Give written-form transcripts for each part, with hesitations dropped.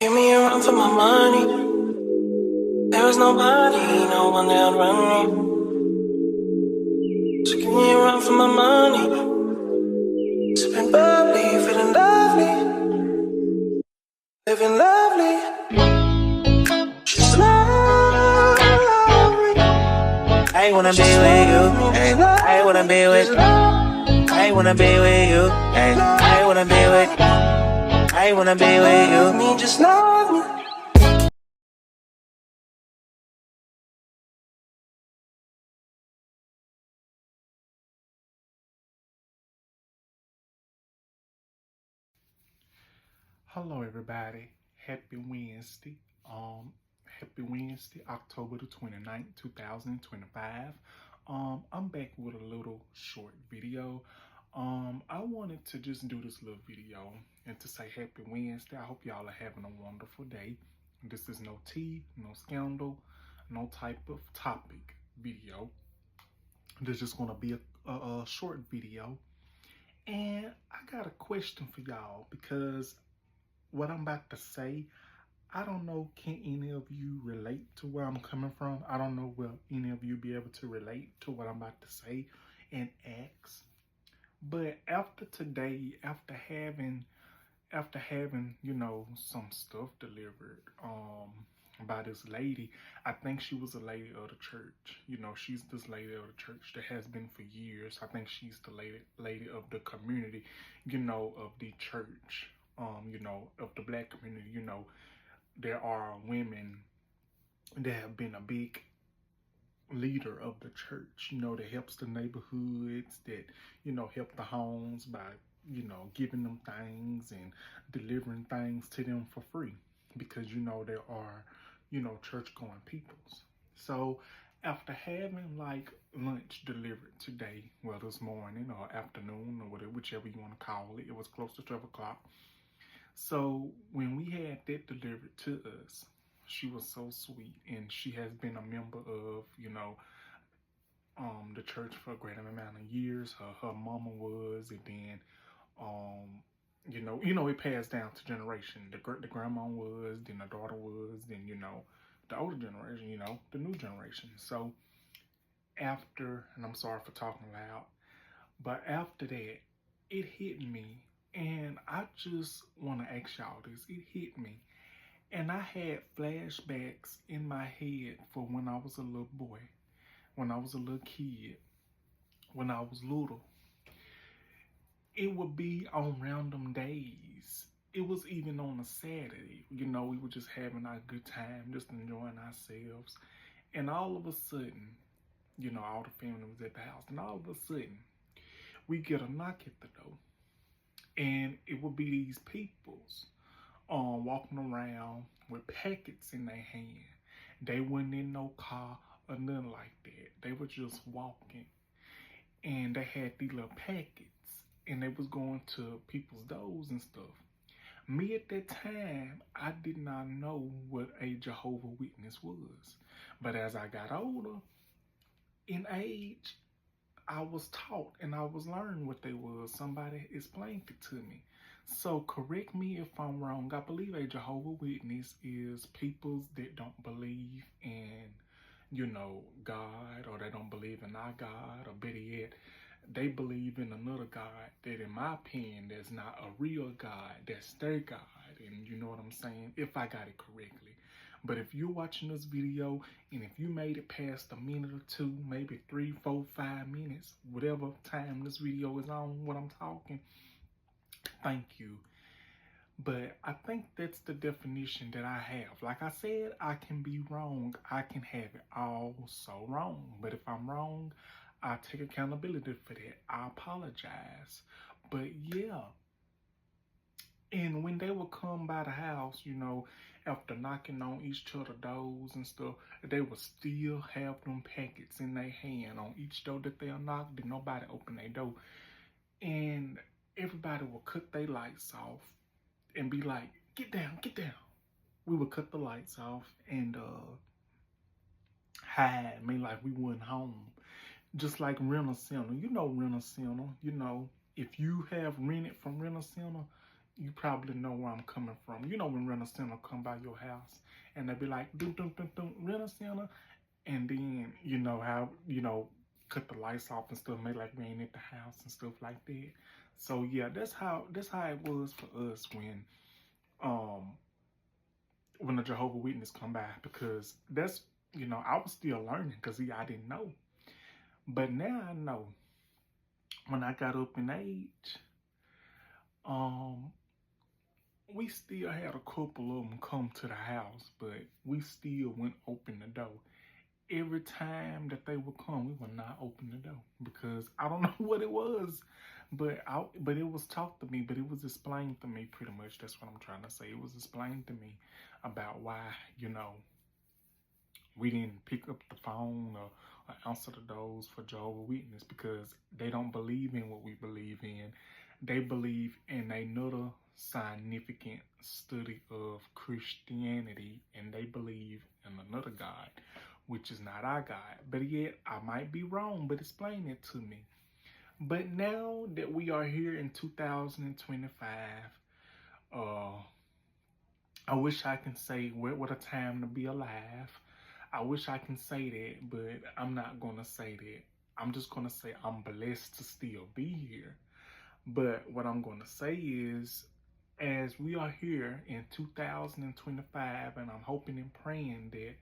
Give me a run for my money. There was nobody, no one that would run me. So give me a run for my money. Sipping bubbly, feeling lovely, living lovely. She's lovely. I wanna be with you, ay. I wanna be with you. I wanna be with you, ay. I wanna be with you. I wanna be with you. Me, just love me. Hello everybody. Happy Wednesday. Happy Wednesday, October the 29th, 2025. I'm back with a little short video. I wanted to just do this little video and to say happy Wednesday. I hope y'all are having a wonderful day. This is no tea, no scandal, no type of topic video. This is just gonna be a short video. And I got a question for y'all because what I'm about to say, I don't know, can any of you relate to where I'm coming from? I don't know, will any of you be able to relate to what I'm about to say and ask? But after today, after having, some stuff delivered by this lady, I think she was a lady of the church. She's this lady of the church that has been for years. I think she's the lady of the community, of the church. Of the black community. There are women that have been a big leader of the church, that helps the neighborhoods, that, help the homes by, giving them things and delivering things to them for free because, there are, church going peoples. So after having like lunch delivered today, well, this morning or afternoon or whatever, whichever you want to call it, it was close to 12 o'clock. So when we had that delivered to us, she was so sweet, and she has been a member of, the church for a great amount of years. Her mama was, and then, it passed down to generation. The grandma was, then the daughter was, then the older generation, the new generation. So after, and I'm sorry for talking loud, but after that, it hit me. And I just want to ask y'all this. It hit me. And I had flashbacks in my head for when I was a little boy, when I was a little kid, when I was little. It would be on random days. It was even on a Saturday. We were just having our good time, just enjoying ourselves. And all of a sudden, all the family was at the house. And all of a sudden, we get a knock at the door. And it would be these peoples walking around with packets in their hand. They wasn't in no car or nothing like that. They were just walking. And they had these little packets. And they was going to people's doors and stuff. Me at that time, I did not know what a Jehovah Witness was. But as I got older, in age, I was taught and I was learning what they was. Somebody explained it to me. So correct me if I'm wrong. I believe a Jehovah Witness is people that don't believe in, God, or they don't believe in our God, or better yet, they believe in another God that, in my opinion, that's not a real God, that's their God. And you know what I'm saying? If I got it correctly. But if you're watching this video and if you made it past a minute or two, maybe 3, 4, 5 minutes, whatever time this video is on when I'm talking, thank you. But I think that's the definition that I have. Like I said, I can be wrong. I can have it all so wrong. But if I'm wrong, I take accountability for that. I apologize. But yeah. And when they would come by the house, after knocking on each other's doors and stuff, they would still have them packets in their hand on each door that they'll knock. Did nobody open their door. And everybody would cut their lights off and be like, get down, get down. We would cut the lights off and hide, like we wasn't home. Just like Rent-A-Center. Rent-A-Center, if you have rented from Rent-A-Center, You probably know where I'm coming from. You know when rent a center come by your house and they be like, dum dum dum dum, rent a center, and then you know how cut the lights off and stuff, make like we ain't at the house and stuff like that. So yeah, that's how it was for us when the Jehovah Witness come by, because that's I was still learning because I didn't know, but now I know. When I got up in age, um, we still had a couple of them come to the house, but we still wouldn't open the door. Every time that they would come, we would not open the door because I don't know what it was, but it was taught to me, but it was explained to me pretty much. That's what I'm trying to say. It was explained to me about why we didn't pick up the phone or answer the doors for Jehovah Witness, because they don't believe in what we believe in. They believe in another significant study of Christianity, and they believe in another God, which is not our God. But yet, I might be wrong, but explain it to me. But now that we are here in 2025, I wish I can say what a time to be alive. I wish I can say that, but I'm not going to say that. I'm just going to say I'm blessed to still be here. But what I'm going to say is, as we are here in 2025, and I'm hoping and praying that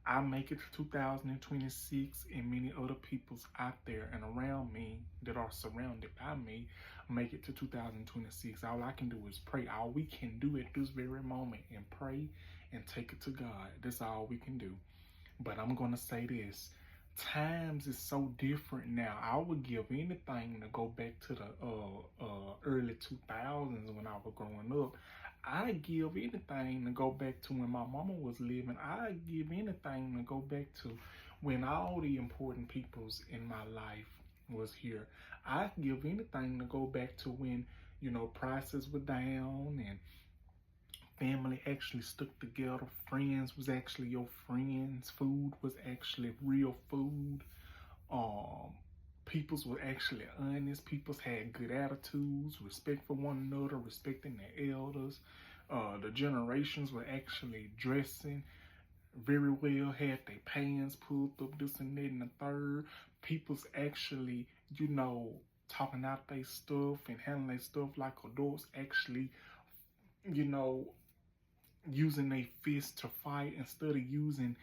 I make it to 2026, and many other people's out there and around me that are surrounded by me make it to 2026. All I can do is pray. All we can do at this very moment and pray and take it to God. That's all we can do. But I'm going to say this. Times is so different now. I would give anything to go back to the early 2000s when I was growing up. I'd give anything to go back to when my mama was living. I'd give anything to go back to when all the important peoples in my life was here. I'd give anything to go back to when, prices were down and family actually stuck together. Friends was actually your friends. Food was actually real food. Peoples were actually honest. Peoples had good attitudes, respect for one another, respecting their elders. The generations were actually dressing very well, had their pants pulled up, this and that and the third. People's actually, talking out their stuff and handling their stuff like adults, actually, using their fists to fight instead of using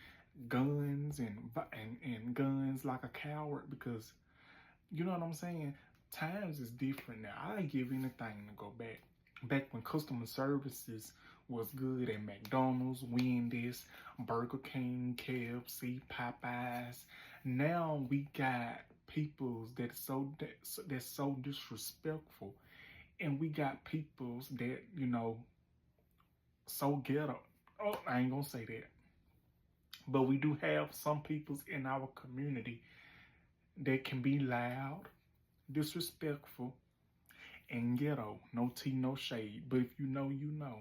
guns and guns like a coward, because you know what I'm saying? Times is different now. I give anything to go back. Back when customer services was good at McDonald's, Wendy's, Burger King, KFC, Popeyes. Now we got peoples that's so disrespectful, and we got peoples that so ghetto. Oh, I ain't gonna say that. But we do have some peoples in our community that can be loud, disrespectful, and ghetto. No tea, no shade. But if you know, you know.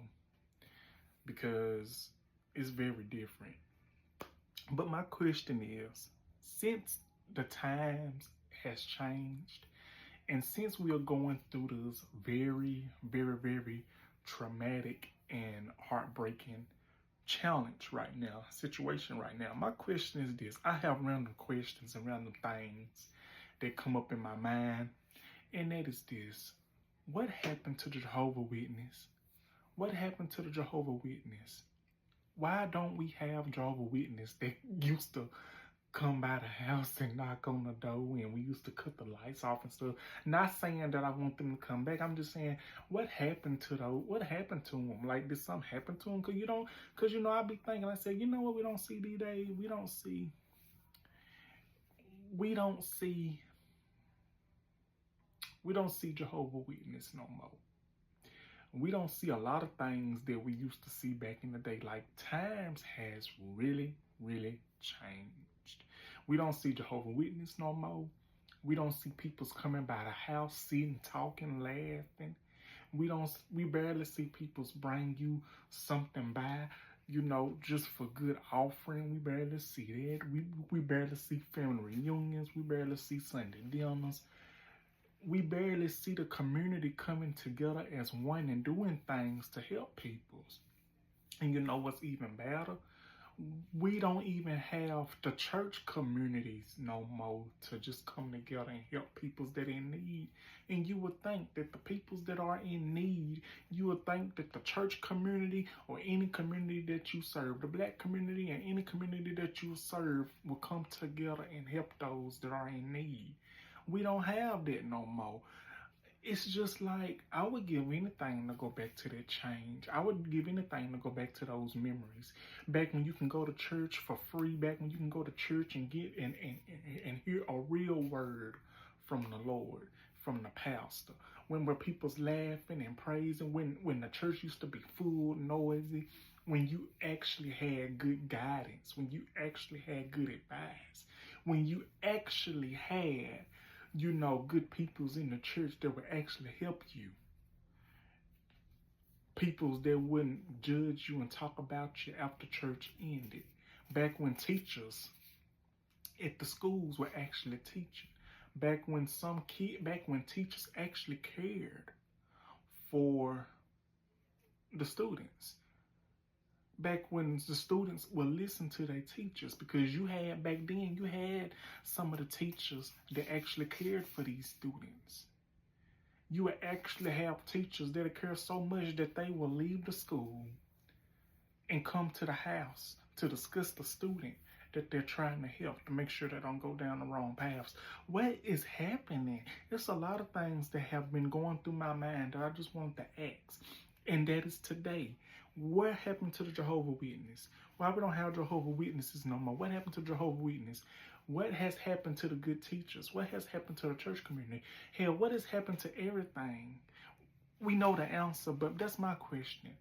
Because it's very different. But my question is, since the times has changed, and since we are going through this very, very, very traumatic and heartbreaking challenge right now, situation right now, my question is this. I have random questions and random things that come up in my mind, and that is this. What happened to the Jehovah Witness? What happened to the Jehovah Witness? Why don't we have Jehovah Witness that used to come by the house and knock on the door, and we used to cut the lights off and stuff? Not saying that I want them to come back. I'm just saying, what happened to them? Like, did something happen to them? Cause I be thinking, I said, you know what? We don't see these days. We don't see Jehovah Witness no more. We don't see a lot of things that we used to see back in the day. Like, times has really, really changed. We don't see Jehovah Witness no more. We don't see people's coming by the house, sitting, talking, laughing. We barely see people's bring you something by, just for good offering. We barely see that. We barely see family reunions. We barely see Sunday dinners. we barely see the community coming together as one and doing things to help people. And you know what's even better? We don't even have the church communities no more to just come together and help peoples that are in need. And you would think that the peoples that are in need, you would think that the church community or any community that you serve, the black community and any community that you serve, will come together and help those that are in need. We don't have that no more. It's just like, I would give anything to go back to that change. I would give anything to go back to those memories. Back when you can go to church for free, back when you can go to church and get and hear a real word from the Lord, from the pastor. When were people's laughing and praising, when the church used to be full, noisy, when you actually had good guidance, when you actually had good advice, when you actually had, you know, good peoples in the church that would actually help you. Peoples that wouldn't judge you and talk about you after church ended. Back when teachers at the schools were actually teaching. Back when teachers actually cared for the students. Back when the students would listen to their teachers, because back then you had some of the teachers that actually cared for these students. You would actually have teachers that care so much that they will leave the school and come to the house to discuss the student that they're trying to help, to make sure they don't go down the wrong paths. What is happening? There's a lot of things that have been going through my mind that I just wanted to ask. And that is today. What happened to the Jehovah's Witness? Why we don't have Jehovah's Witnesses no more? What happened to Jehovah's Witness? What has happened to the good teachers? What has happened to the church community? Hell, what has happened to everything? We know the answer, but that's my question.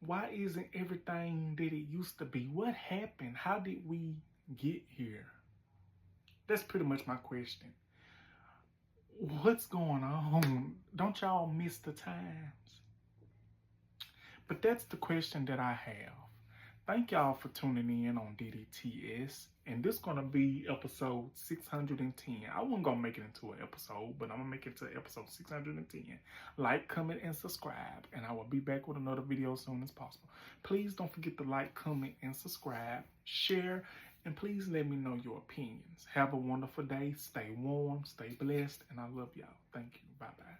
Why isn't everything that it used to be? What happened? How did we get here? That's pretty much my question. What's going on? Don't y'all miss the times? But that's the question that I have. Thank y'all for tuning in on DDTS. And this is going to be episode 610. I wasn't going to make it into an episode, but I'm going to make it to episode 610. Like, comment, and subscribe. And I will be back with another video as soon as possible. Please don't forget to like, comment, and subscribe. Share. And please let me know your opinions. Have a wonderful day. Stay warm. Stay blessed. And I love y'all. Thank you. Bye-bye.